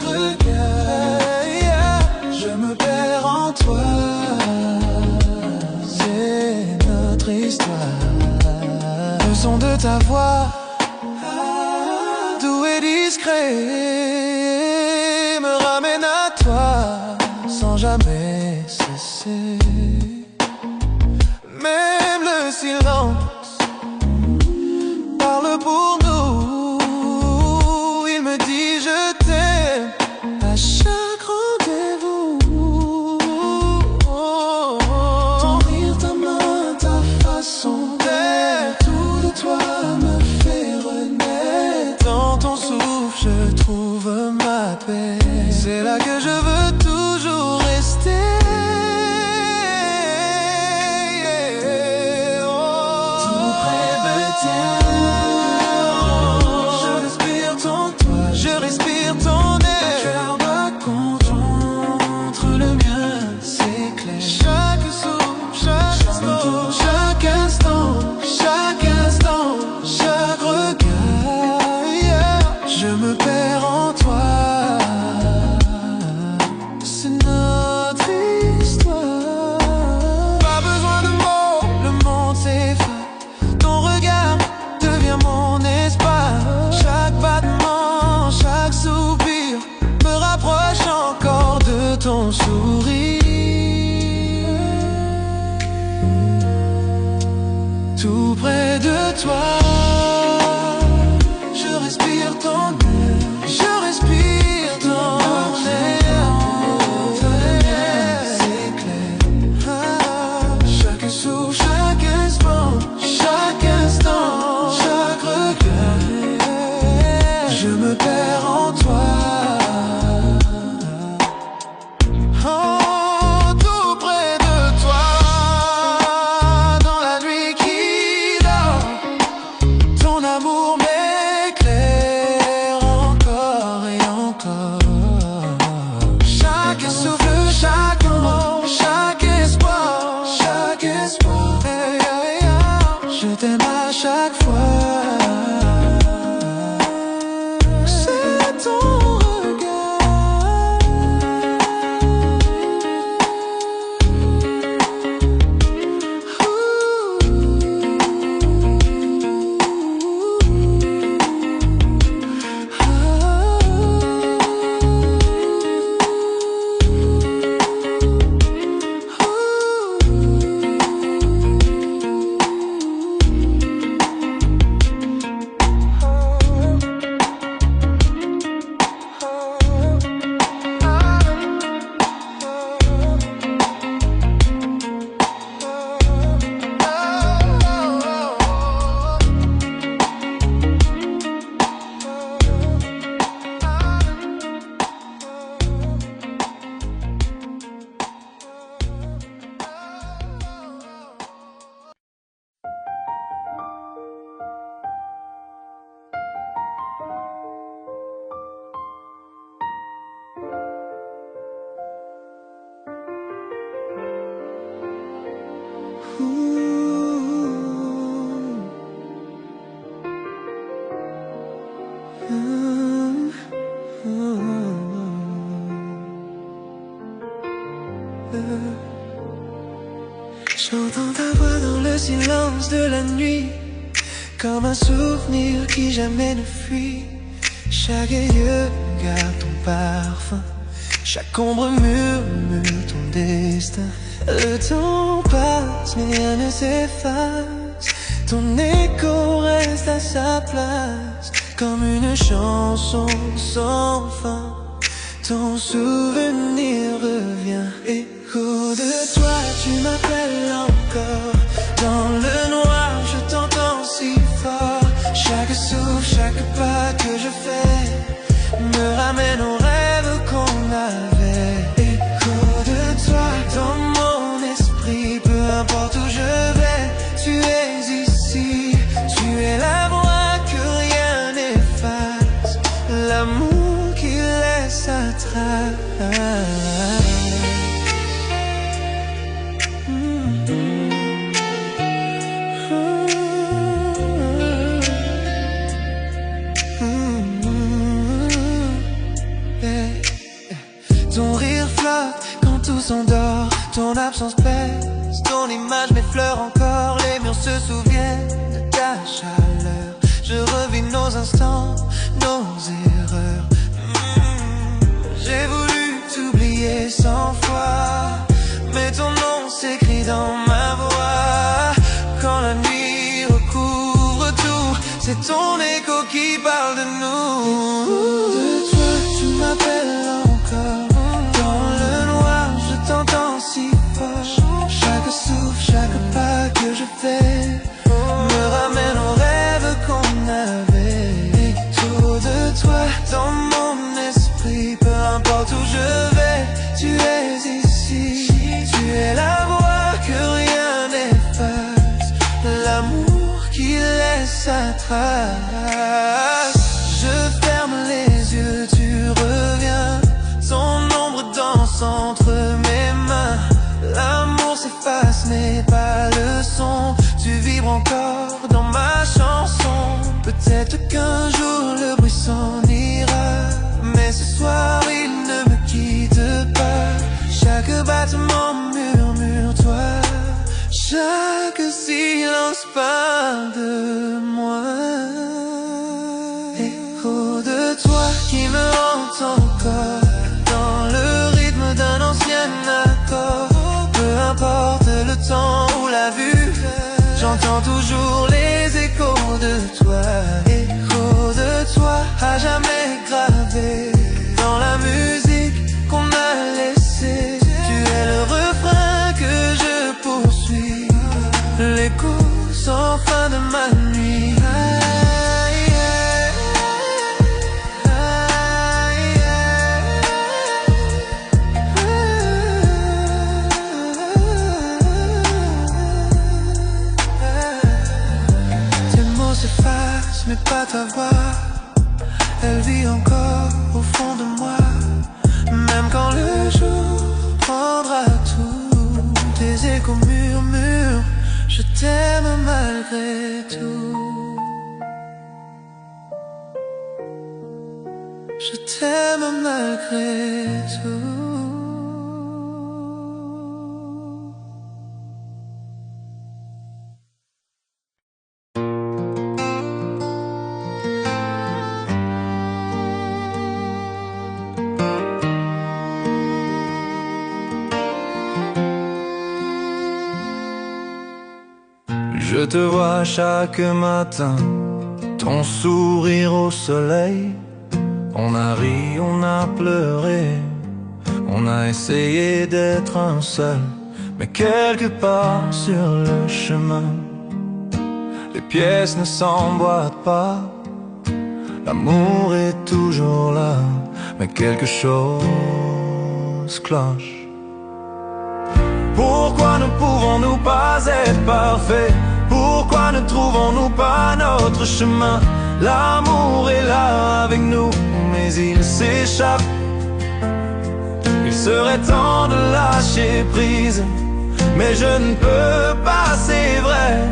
regard, je me perds en toi. C'est notre histoire. Le son de ta voix, doux et discret, me ramène à toi sans jamais cesser. Même le silence parle pour nous. Il me dit je t'aime à chaque rendez-vous. Ton rire, ta main, ta façon d'être, tout de toi me fait renaître. Dans ton souffle je trouve ma paix. C'est là que je veux toujours rester. Tout près de toi, je respire ton toit, je respire ton air. Cœur bat contre le mien, c'est clair. Chaque souffle, chaque instant, chaque regard, je me perds en toi. C'est notre histoire. Pas besoin de mots, le monde s'efface. Ton regard devient mon espace. Chaque battement, chaque soupir me rapproche encore de ton sourire. Tout près de toi, je respire ton air. Je respire ton air. C'est clair. Chaque souffle, chaque instant, chaque regard, je me perds en toi. Oh, tout près de toi, dans la nuit qui dort, ton amour m'éclaire encore et encore. Chaque souffle, chaque mot, chaque espoir, je t'aime à chaque fois. C'est ton regard. J'entends ta voix dans le silence de la nuit, comme un souvenir qui jamais ne fuit. Chaque yeux garde ton parfum, chaque ombre murmure ton destin. Le temps passe mais rien ne s'efface, ton écho reste à sa place, comme une chanson sans fin. Ton souvenir revient, écho de toi, tu m'appelles encore. Dans le noir, je t'entends si fort. Chaque souffle, chaque pas que je fais me ramène aux rêves qu'on avait. Écho de toi dans mon esprit, peu importe où je vais, tu es ici. Tu es la voix que rien n'efface, l'amour qui laisse sa trace. Ton rire flotte quand tout s'endort, ton absence pèse, ton image m'effleure encore. Les murs se souviennent de ta chaleur, je revis nos instants, nos erreurs. J'ai voulu t'oublier 100 fois, mais ton nom s'écrit dans ma voix. Quand la nuit recouvre tout, c'est ton écho qui parle de nous. De toi tu m'appelles encore. Dans le noir je t'entends si fort. Chaque souffle, chaque pas que je fais me ramène aux rêves qu'on avait. Autour de toi dans mon esprit, peu importe où je vais, tu es ici. Tu es la voix que rien n'efface, l'amour qui laisse sa trace. Je ferme les yeux, tu reviens, ton ombre danse entre mes mains. L'amour s'efface mais pas le son, tu vibres encore dans ma chanson. Peut-être qu'un jour le bruit s'en ira, mais ce soir il ne me quitte pas. Chaque battement murmure toi, chaque silence parle de moi. Écho de toi qui me hante encore, dans le rythme d'un ancien accord. Peu importe le temps ou la vue, j'entends toujours les échos de toi. Écho de toi à jamais gravé dans la musique qu'on a laissée. Tu es le refrain que je poursuis, l'écho sans fin de ma nuit. Mais pas ta voix, elle vit encore au fond de moi. Même quand le jour prendra tout, tes échos murmurent, je t'aime malgré tout. Je t'aime malgré tout. Je te vois chaque matin, ton sourire au soleil. On a ri, on a pleuré, on a essayé d'être un seul. Mais quelque part sur le chemin, les pièces ne s'emboîtent pas. L'amour est toujours là, mais quelque chose cloche. Pourquoi ne pouvons-nous pas être parfaits? Pourquoi ne trouvons-nous pas notre chemin? L'amour est là avec nous, mais il s'échappe. Il serait temps de lâcher prise, mais je ne peux pas, c'est vrai.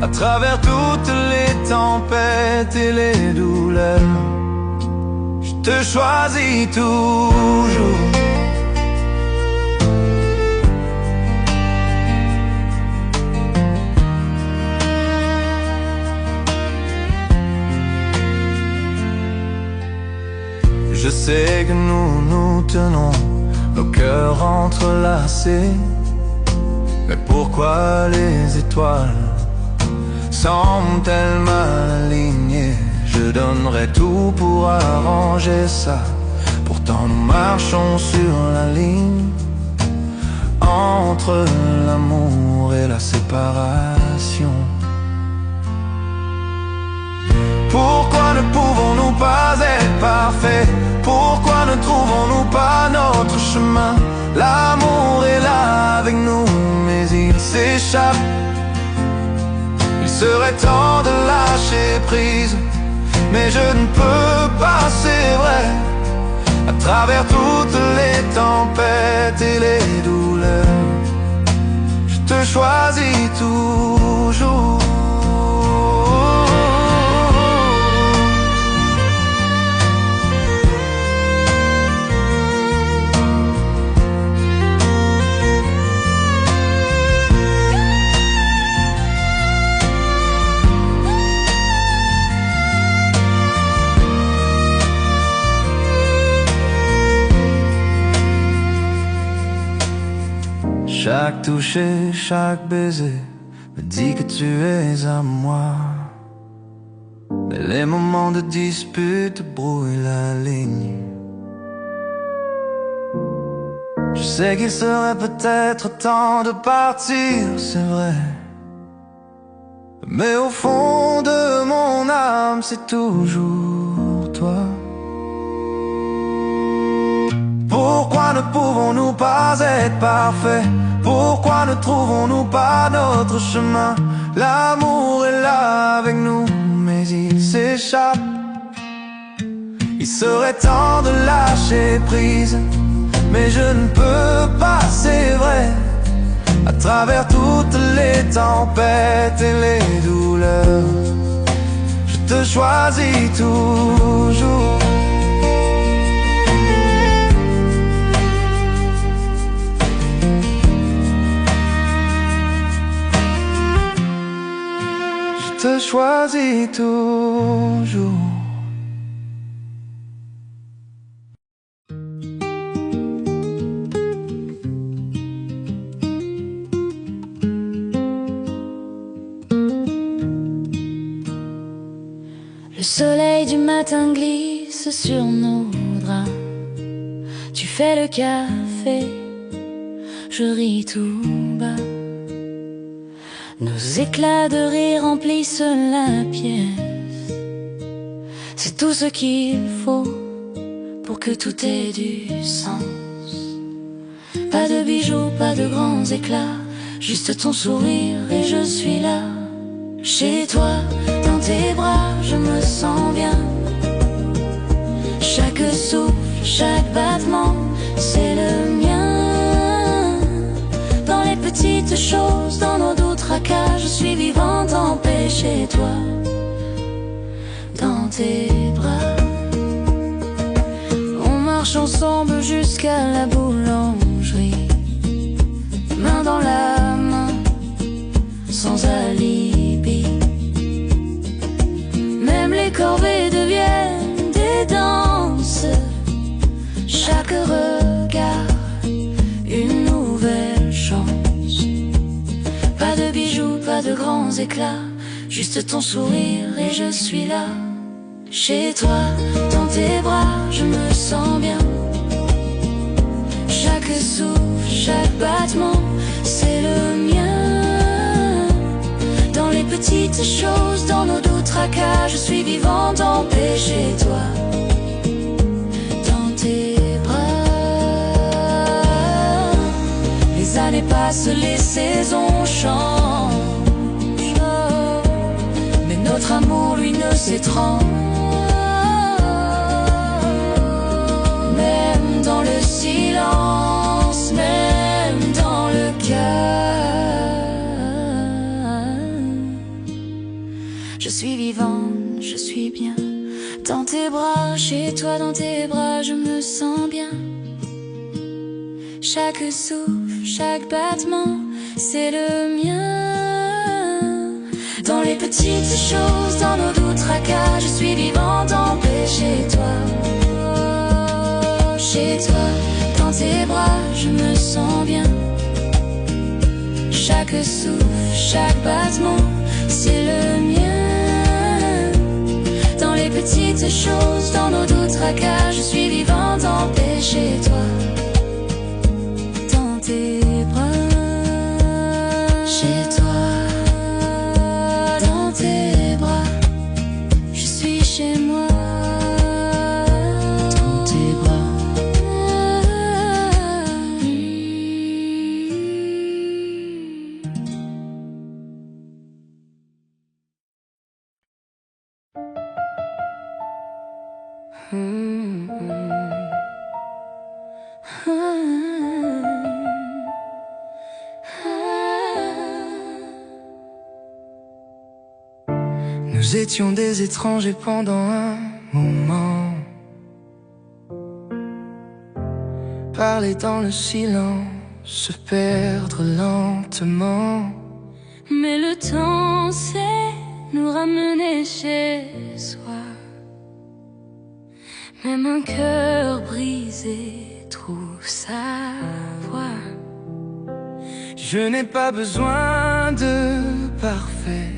À travers toutes les tempêtes et les douleurs, je te choisis toujours. tenons nos cœurs entrelacés. Mais pourquoi les étoiles semblent-elles mal alignées? Je donnerais tout pour arranger ça. Pourtant nous marchons sur la ligne entre l'amour et la séparation. Pourquoi ne pouvons-nous pas être parfaits? Pourquoi ne trouvons-nous pas notre chemin? L'amour est là avec nous, mais il s'échappe. Il serait temps de lâcher prise, mais je ne peux pas, c'est vrai. À travers toutes les tempêtes et les douleurs, je te choisis toujours. Chaque toucher, chaque baiser me dit que tu es à moi. Mais les moments de dispute brouillent la ligne. Je sais qu'il serait peut-être temps de partir, c'est vrai. Mais au fond de mon âme, c'est toujours toi. Pourquoi ne pouvons-nous pas être parfaits? Pourquoi ne trouvons-nous pas notre chemin? L'amour est là avec nous, mais il s'échappe. Il serait temps de lâcher prise, mais je ne peux pas, c'est vrai. À travers toutes les tempêtes et les douleurs, je te choisis toujours. Je te choisis toujours. Le soleil du matin glisse sur nos draps. Tu fais le café, je ris tout bas. Nos éclats de rire remplissent la pièce. C'est tout ce qu'il faut pour que tout ait du sens. Pas de bijoux, pas de grands éclats, juste ton sourire et je suis là. Chez toi, dans tes bras, je me sens bien. Chaque souffle, chaque battement, c'est le mien. Dans les petites choses, dans nos doux tracas, je suis vivante en paix chez toi. Dans tes bras, on marche ensemble jusqu'à la boulangerie, main dans la main, sans alibi. Même les corvées deviennent des danses. Chaque regard, une nouvelle chance. Pas de bijoux, pas de grands éclats, juste ton sourire et je suis là. Chez toi, dans tes bras, je me sens bien. Chaque souffle, chaque battement, c'est le mien. Dans les petites choses, dans nos doux tracas, je suis vivante en paix chez toi. Dans tes bras, les années passent, les saisons changent, mais notre amour, lui, ne s'étrange. Même dans le silence, même dans le cœur, je suis vivante, je suis bien. Dans tes bras, chez toi, dans tes bras, je me sens bien. Chaque souffle, chaque battement, c'est le mien. Dans les petites choses, dans nos doux tracas, je suis vivante en paix chez toi. chez toi, dans tes bras, je me sens bien. Chaque souffle, chaque battement, c'est le mien. Dans les petites choses, dans nos doux tracas, je suis vivante en paix chez toi, dans tes bras, chez toi, dans tes bras, je suis chez moi. Nous étions des étrangers pendant un moment, parler dans le silence, se perdre lentement. Mais le temps sait nous ramener chez soi. Même un cœur brisé trouve sa voie. Je n'ai pas besoin de parfait,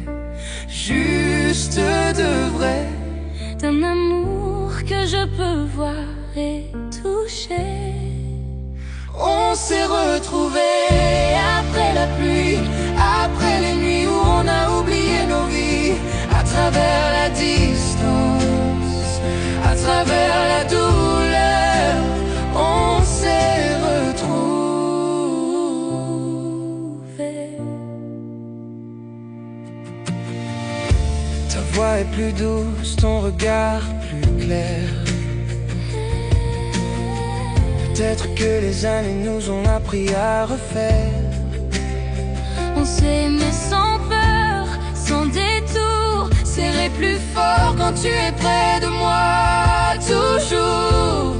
juste de vrai, d'un amour que je peux voir et toucher. On s'est retrouvés après la pluie, après les nuits où on a oublié nos vies, à travers la distance, à travers la douleur, on s'est retrouvés. Ta voix est plus douce, ton regard plus clair. Peut-être que les années nous ont appris à refaire. On s'est aimé sans peur, sans détour, serré plus fort quand tu es près de moi, toujours.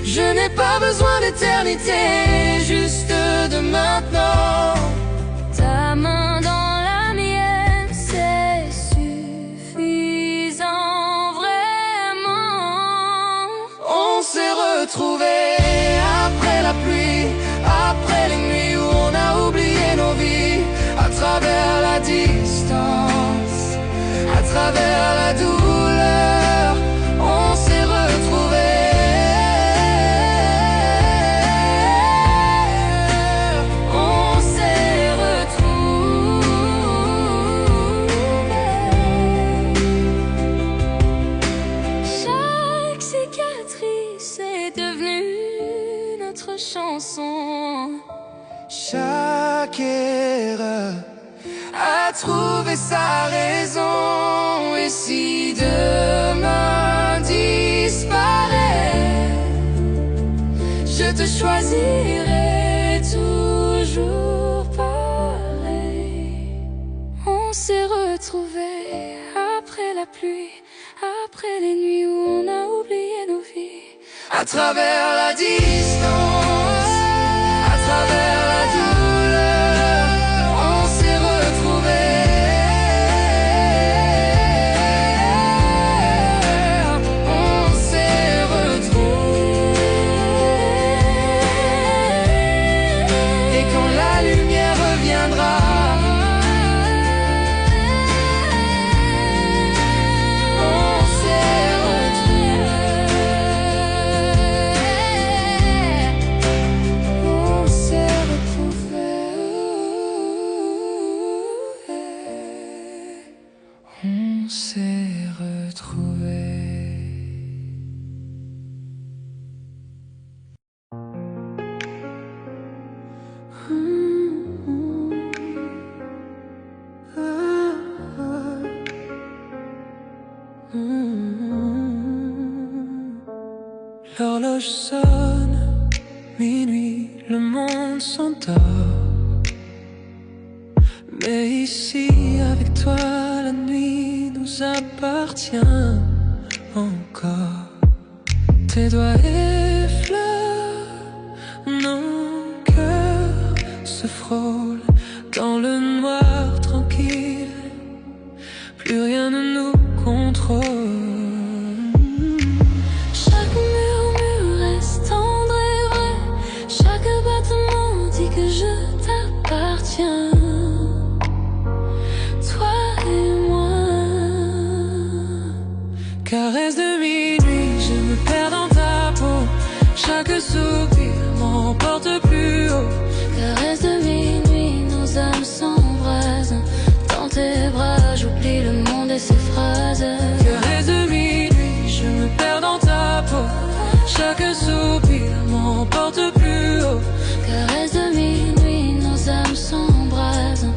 Je n'ai pas besoin d'éternité, juste de maintenant. Ta main dans la mienne, c'est suffisant, vraiment. On s'est retrouvés après la pluie, après les nuits où on a oublié nos vies, à travers la distance, à travers la douleur, on s'est retrouvés. On s'est retrouvés. Chaque cicatrice est devenue notre chanson. Chaque erreur a trouvé sa raison. Et si demain disparaît, je te choisirai toujours pareil. On s'est retrouvés après la pluie, après les nuits où on a oublié nos vies, à travers la distance, à travers la douleur, on s'est retrouvés. On s'est retrouvés. Et quand la lumière reviendra, on s'est retrouvés. On s'est retrouvés. On s'est retrouvés. L'horloge sonne, minuit, le monde s'endort. Mais ici, avec toi, la nuit nous appartient encore. Tes doigts effleurent, nos cœurs se frôlent dans le noir tranquille. Plus rien ne nous contrôle. chaque murmure reste en m'emporte plus haut. Caresse de minuit, nos âmes s'embrasent. Dans tes bras, j'oublie le monde et ses phrases. Caresse de minuit, je me perds dans ta peau. Chaque soupir m'emporte plus haut. Caresse de minuit, nos âmes s'embrasent.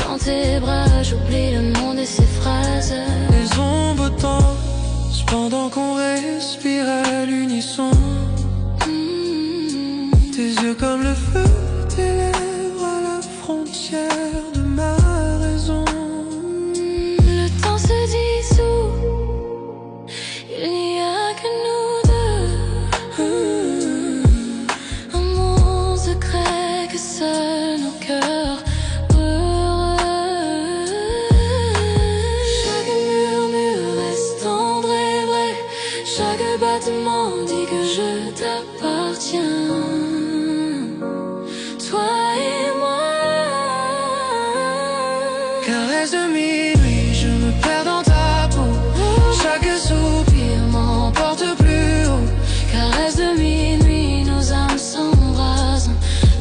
Dans tes bras, j'oublie le monde et ses phrases. Les ombres dansent pendant qu'on respire à l'unisson. Tes yeux comme le feu, tes lèvres à la frontière de ma raison. Le temps se dissout, il n'y a que nous deux. Un monde secret que seuls nos cœurs heureux. Chaque murmure reste tendre et vrai. Chaque battement dit que je t'appartiens. Toi et moi. Caresse de minuit, je me perds dans ta peau. Chaque soupir m'emporte plus haut. Caresse de minuit, nos âmes s'embrasent.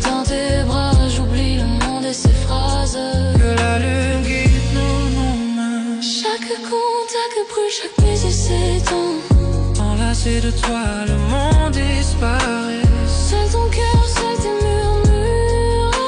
Dans tes bras, j'oublie le monde et ses phrases. Que la lune guide nos mains. Chaque contact brûle, chaque baiser s'étend. Enlacé de toi, le monde disparaît. Seul ton cœur, seul tes murmures à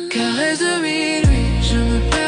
Caresse de minuit, je me perds